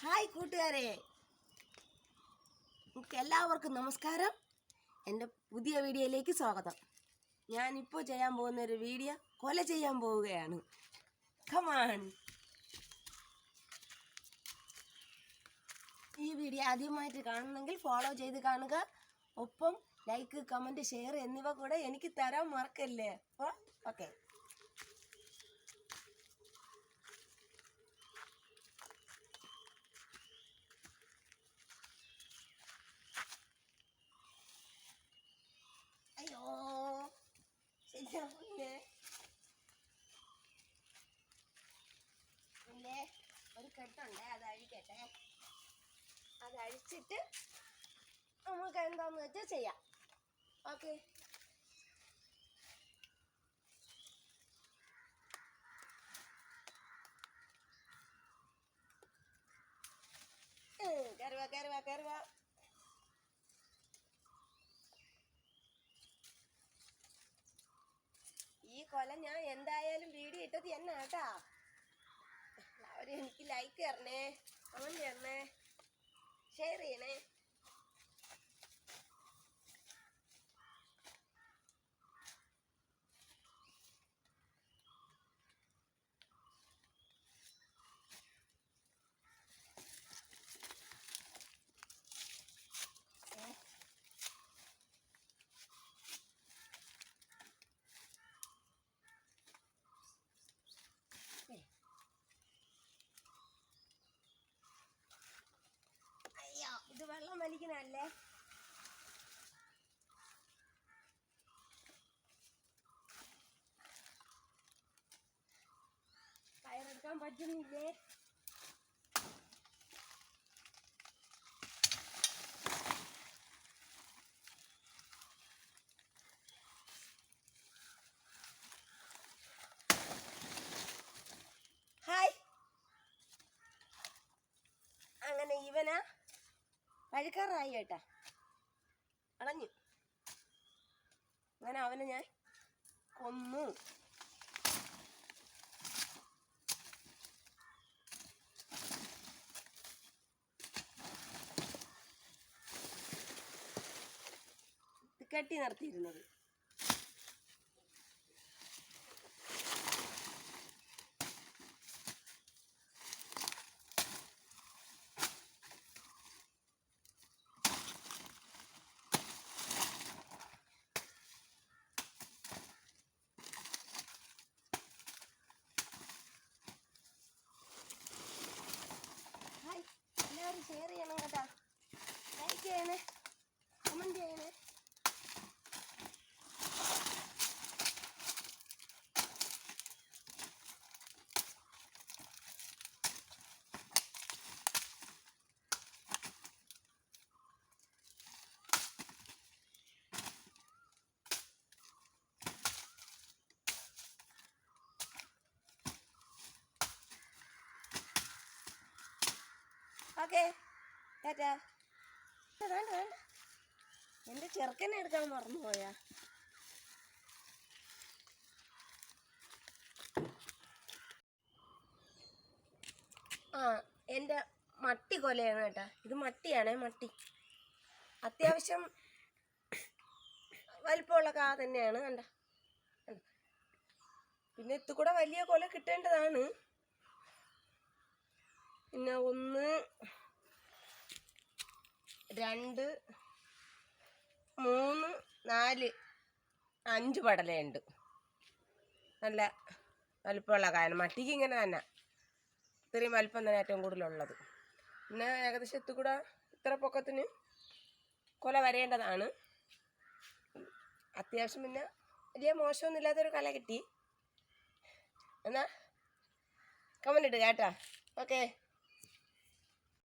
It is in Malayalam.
ഹായ് കൂട്ടുകാരെ, എല്ലാവർക്കും നമസ്കാരം. എൻ്റെ പുതിയ വീഡിയോയിലേക്ക് സ്വാഗതം. ഞാനിപ്പോൾ ചെയ്യാൻ പോകുന്നൊരു വീഡിയോ കൊല ചെയ്യാൻ പോവുകയാണ്. കമാൺ. ഈ വീഡിയോ ആദ്യമായിട്ട് കാണുന്നെങ്കിൽ ഫോളോ ചെയ്ത് കാണുക. ഒപ്പം ലൈക്ക്, കമൻറ്റ്, ഷെയർ എന്നിവ കൂടെ എനിക്ക് തരാൻ മറക്കല്ലേ. അപ്പോൾ ഓക്കെ. അയ്യോ ശരിയാവില്ലേ? ഇല്ലേ, ഒരു കെട്ടുണ്ട്, അത് അഴിക്കട്ടെ. അത് അഴിച്ചിട്ട് നമുക്ക് എന്താന്ന് വെച്ചാൽ ചെയ്യാം. ഓക്കെ. കയറുക. ഈ കൊല ഞാൻ എന്തായാലും വീഡിയോ ഇട്ടത് തന്നെ കേട്ടാ. എല്ലാവരും എനിക്ക് ലൈക്ക് തരണേ, കമന്റ് തരണേ, ഷെയർ ചെയ്യണേ. അയ്യോ, ഇത് വെള്ളം വലിക്കണല്ലേ. കയറെടുക്കാൻ പറ്റുന്നില്ലേ? ഹായ്. അങ്ങനെ ഇവനാ കഴിക്കാറായി കേട്ടാ, അടഞ്ഞു. അങ്ങനെ അവനെ ഞാൻ കൊന്നു. കെട്ടി നിർത്തിയിരുന്നത്. എല്ലാവരും ഷെയർ ചെയ്യണം കേട്ടാ, ലൈക്ക് ചെയ്യണേ, കമന്റ് ചെയ്യണേ. ഓക്കെ, ടാറ്റാ. വേണ്ട, എൻ്റെ ചെറുക്കനെ എടുക്കാൻ മറന്നുപോയാ. എൻ്റെ മട്ടി കൊലയാണ് കേട്ടാ. ഇത് മട്ടിയാണേ, മട്ടി. അത്യാവശ്യം വലിപ്പമുള്ള കാ തന്നെയാണ് കണ്ട. പിന്നെ ഇത്തുകൂടെ വലിയ കൊല കിട്ടേണ്ടതാണ്. പിന്നെ 1, 2, 3, 4, 5 പടലയുണ്ട്. നല്ല വലിപ്പമുള്ള കായാണ്. മട്ടിക്ക് ഇങ്ങനെ തന്നെ ഇത്രയും വലിപ്പം തന്നെ ഏറ്റവും കൂടുതലുള്ളത്. പിന്നെ ഏകദേശം ഇത്തുകൂടെ ഇത്ര പൊക്കത്തിന് കൊല വരേണ്ടതാണ്. അത്യാവശ്യം പിന്നെ വലിയ മോശമൊന്നും ഇല്ലാത്തൊരു കൊല കിട്ടി. എന്നാ കമന്റ് ഇട്ട് കേട്ടാ. ഓക്കെ.